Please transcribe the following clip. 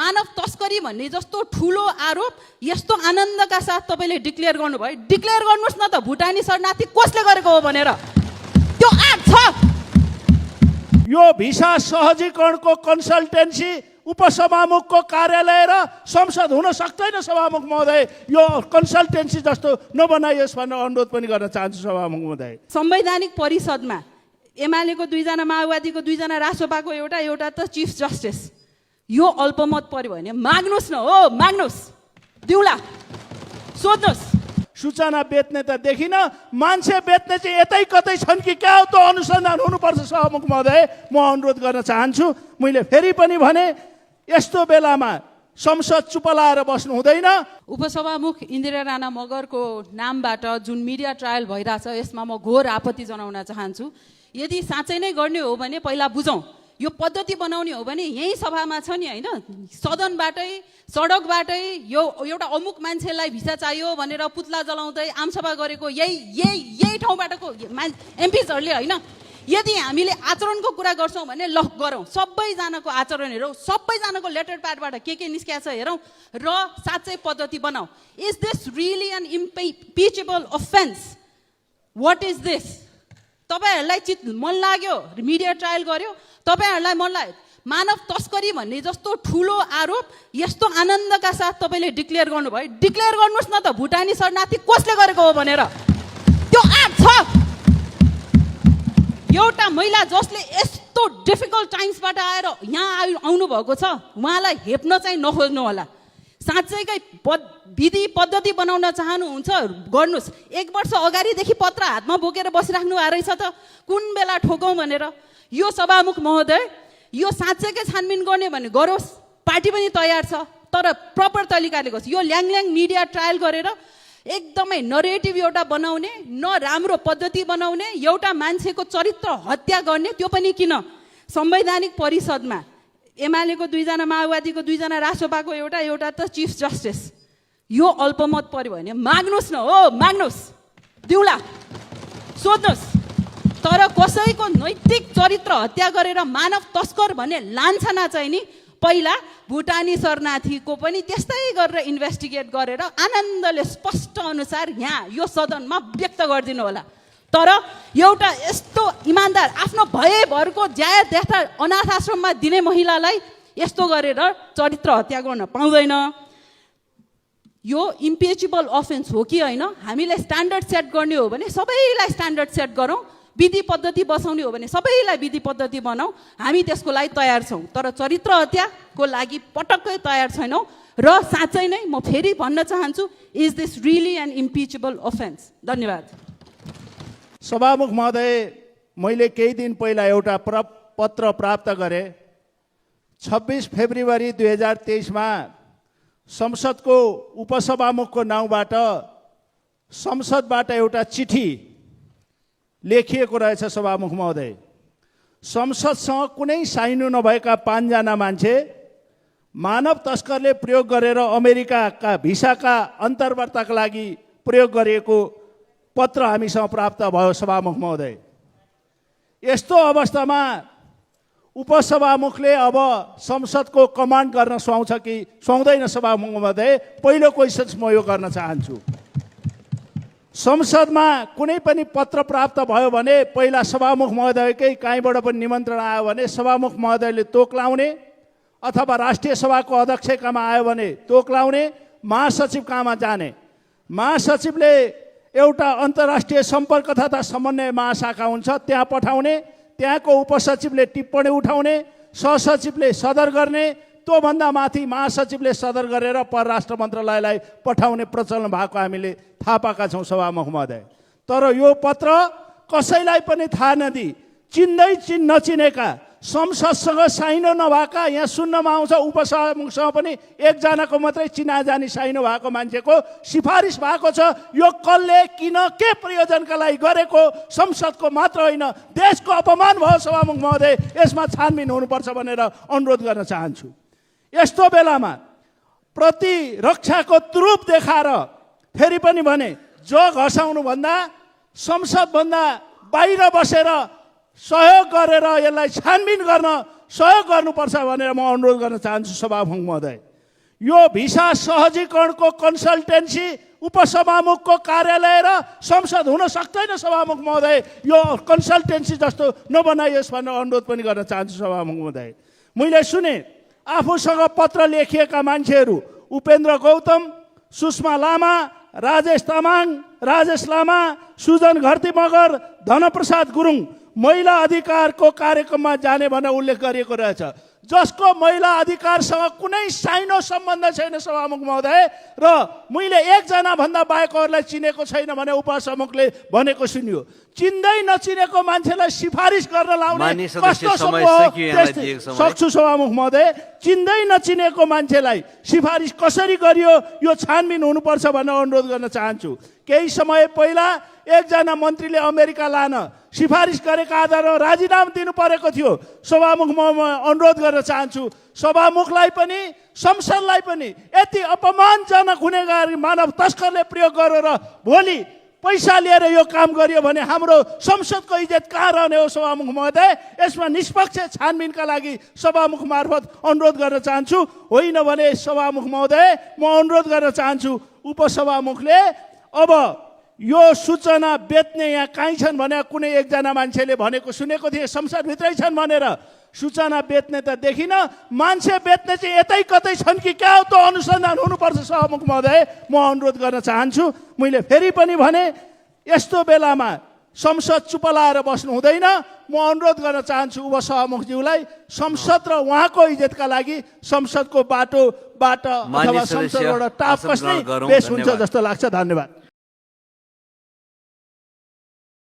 मानव तस्करी भन्ने जस्तो ठुलो आरोप यस्तो आनन्दका साथ तपाईले डिक्लेयर गर्नुभयो। डिक्लेयर गर्नुस् न त भुटानी शरणार्थी कसले गरेको हो भनेर। त्यो आठ छ। यो भिसा सहजीकरणको कन्सल्टेन्सी उपसभामुखको कार्यालय र संसद हुन सक्दैन सभामुख महोदय। यो कन्सल्टेन्सी जस्तो नबनाइयोस् भनेर अनुरोध पनि गर्न चाहन्छु सभामुख महोदय। संवैधानिक परिषदमा एमालेको 2 जना माओवादीको 2 जना रासोपाको एउटा त चिफ जस्टिस यो अल्पमत पर्यो भने माग्नुस् न हो, माग्नुस्, दिउला, सोध्नुस्। सूचना बेच्ने त देखिन, मान्छे बेच्ने चाहिँ यतै कतै छन् कि क्या हो त अनुसन्धान हुनुपर्छ सभामुख महोदय। म अनुरोध गर्न चाहन्छु। मैले फेरि पनि भने यस्तो बेलामा संसद चुप लाएर बस्नु हुँदैन। उपसभामुख इन्दिरा राणा मगरको नामबाट जुन मिडिया ट्रायल भइरहेछ यसमा म घोर आपत्ति जनाउन चाहन्छु। यदि साँच्चै नै गर्ने हो भने पहिला बुझौँ। यो पद्धति बनाउने हो भने यही सभामा छ नि हैन, सदनबाटै सडकबाटै यो एउटा अमुक मान्छेलाई भिसा चाहियो भनेर पुतला जलाउँदै आमसभा गरेको यही ठाउँबाटको एमपीजहरूले हैन। यदि हामीले आचरणको कुरा गर्छौँ भने ल गरौँ, सबैजनाको आचरण हेरौँ, सबैजनाको लेटर प्याडबाट के निस्किया छ हेरौँ र साँच्चै पद्धति बनाऊ। Is this really an impeachable offence? What is this? तपाईहरुलाई मन लाग्यो, मिडिया ट्रायल गर्यो, तपाईहरुलाई मन लाग्यो, मानव तस्करी भन्ने जस्तो ठुलो आरोप यस्तो आनन्दका साथ तपाईले डिक्लेयर गर्नुभयो। डिक्लेयर गर्नुस् न त भुटानी शरणार्थी कसले गरेको हो भनेर। त्यो आठ छ। एउटा महिला जसले यस्तो डिफिकल्ट टाइम्सबाट आएर यहाँ आउनु भएको छ उहाँलाई हेप्न चाहिँ नखोज्नु होला। साँच्चैकै विधि पद्धति बनाउन चाहनुहुन्छ गर्नुस्। 1 वर्ष अगाडिदेखि पत्र हातमा बोकेर बसिराख्नु भएको रहेछ त कुन बेला ठोकौँ भनेर। यो सभामुख महोदय यो साँच्चैकै छानबिन गर्ने भने गरोस्, पार्टी पनि तयार छ, तर प्रपर तरिकाले गर्छ। यो ल्याङल्याङ मिडिया ट्रायल गरेर एकदमै नरेटिभ एउटा बनाउने, न राम्रो पद्धति बनाउने, एउटा मान्छेको चरित्र हत्या गर्ने, त्यो पनि किन? संवैधानिक परिषदमा एमालेको 2 जना माओवादीको 2 जना रासोपाको एउटा त चिफ जस्टिस यो अल्पमत पर्यो भने माग्नुस् न हो, माग्नुस्, दिउला, सोध्नुस्। तर कसैको नैतिक चरित्र हत्या गरेर मानव तस्कर भन्ने लान्छना चाहिँ नि पहिला भुटानी शरणार्थीको पनि त्यस्तै गरेर इन्भेस्टिगेट गरेर आनन्दले स्पष्ट अनुसार यहाँ यो सदनमा व्यक्त गरिदिनु होला। तर एउटा यस्तो इमानदार आफ्नो भएभरको ज्याया देख्दा अनाथ आश्रममा दिने महिलालाई यस्तो गरेर चरित्र हत्या गर्न पाउँदैन। यो इम्पिचेबल अफेन्स हो कि होइन? हामीले स्ट्यान्डर्ड सेट गर्ने हो भने सबैलाई स्ट्यान्डर्ड सेट गरौँ, विधि पद्धति बसाउने हो भने सबैलाई विधि पद्धति बनाऊ। हामी त्यसको लागि तयार छौँ, तर चरित्र हत्याको लागि पटक्कै तयार छैनौँ। र साँच्चै नै म फेरि भन्न चाहन्छु, is this really an impeachable offence? धन्यवाद। सभामुख महोदय, मैले केही दिन पहिला एउटा पत्र प्राप्त गरेँ। 26 फेब्रुअरी 2023 मा संसदको उपसभामुखको नाउँबाट संसदबाट एउटा चिठी लेखिएको रहेछ। सभामुख महोदय, संसदसँग कुनै साइनो नभएका 5 जना मान्छे मानव तस्करले प्रयोग गरेर अमेरिकाका भिसाका अन्तर्वार्ताका लागि प्रयोग गरिएको पत्र हामीसँग प्राप्त भयो सभामुख महोदय। यस्तो अवस्थामा उपसभामुखले अब संसदको कमान्ड गर्न सुहाउँछ कि सुहाउँदैन? सभामुख महोदय, पहिलो क्वेसन म यो गर्न चाहन्छु। संसदमा कुनै पनि पत्र प्राप्त भयो भने पहिला सभामुख महोदयकै कहीँबाट पनि निमन्त्रण आयो भने सभामुख महोदयले तोक्लाउने, अथवा राष्ट्रिय सभाको अध्यक्षकामा आयो भने तोक्लाउने, महासचिव कहाँमा जाने, महासचिवले एउटा अन्तर्राष्ट्रिय सम्पर्क तथा समन्वय महाशाखा हुन्छ त्यहाँ पठाउने, त्यहाँको उपसचिवले टिप्पणी उठाउने, सहसचिवले सदर गर्ने, त्योभन्दा माथि महासचिवले सदर गरेर परराष्ट्र मन्त्रालयलाई पठाउने प्रचलन भएको हामीले थाहा पाएका छौँ सभामुख महोदय। तर यो पत्र कसैलाई पनि थाहा नदिई नचिनेका संसदसँग साइनो नभएका, यहाँ सुन्नमा आउँछ उपसभामुखसँग पनि एकजनाको मात्रै चिनाजानी साइनो भएको मान्छेको सिफारिस भएको छ। यो कसले किन के प्रयोजनका लागि गरेको संसदको मात्र होइन देशको अपमान भयो सभामुख महोदय। यसमा छानबिन हुनुपर्छ भनेर अनुरोध गर्न चाहन्छु। यस्तो बेलामा प्रतिरक्षाको तुरुप देखाएर फेरि पनि भने जग हँसाउनु भन्दा संसदभन्दा बाहिर बसेर सहयोग गरेर यसलाई छानबिन गर्न सहयोग गर्नुपर्छ भनेर म अनुरोध गर्न चाहन्छु सभामुख महोदय। यो भिसा सहजीकरणको कन्सल्टेन्सी उपसभामुखको कार्यालय र संसद हुन सक्दैन सभामुख महोदय। यो कन्सल्टेन्सी जस्तो नबनाइयोस् भनेर अनुरोध पनि गर्न चाहन्छु सभामुख महोदय। मैले सुने आफूसँग पत्र लेखिएका मान्छेहरू उपेन्द्र गौतम, सुषमा लामा, राजेश तामाङ, राजेश लामा, सुजन घरती मगर, धनप्रसाद गुरुङ महिला अधिकारको कार्यक्रममा जाने भनेर उल्लेख गरिएको रहेछ, जसको महिला अधिकारसँग कुनै साइनो सम्बन्ध छैन सभामुख महोदय। र मैले एकजना भन्दा बाहेकहरूलाई चिनेको छैन भने उपसभामुखले भनेको सुनियो। चिन्दै नचिनेको मान्छेलाई सिफारिस गर्न लाउने कस्तो सक्छु सभामुख महोदय? चिन्दै नचिनेको मान्छेलाई सिफारिस कसरी गरियो यो छानबिन हुनुपर्छ भनेर अनुरोध गर्न चाहन्छु। केही समय पहिला एकजना मन्त्रीले अमेरिका लान सिफारिस गरेका आधारमा राजीनामा दिनु परेको थियो। सभामुख म अनुरोध गर्न चाहन्छु सभामुखलाई पनि संसदलाई पनि यति अपमानजनक हुने गरी मानव तस्करले प्रयोग गरेर भोलि पैसा लिएर यो काम गरियो भने हाम्रो संसदको इज्जत कहाँ रहने हो सभामुख महोदय? यसमा निष्पक्ष छानबिनका लागि सभामुख मार्फत अनुरोध गर्न चाहन्छु। होइन भने सभामुख महोदय म अनुरोध गर्न चाहन्छु उपसभामुखले अब यो सूचना बेच्ने यहाँ कहीँ छन् भने कुनै एकजना मान्छेले भनेको सुनेको थिएँ संसदभित्रै छन् भनेर। सूचना बेच्ने त देखिनँ, मान्छे बेच्ने चाहिँ यतै कतै छन् कि क्या हो त अनुसन्धान हुनुपर्छ सभामुख महोदय। म अनुरोध गर्न चाहन्छु। मैले फेरि पनि भने यस्तो बेलामा संसद चुप लाएर बस्नु हुँदैन। म अनुरोध गर्न चाहन्छु उपसभामुखज्यूलाई संसद र उहाँको इज्जतका लागि संसदको बाटोबाट अथवा संसदबाट टाप कस्ने बेस हुन्छ जस्तो लाग्छ। धन्यवाद।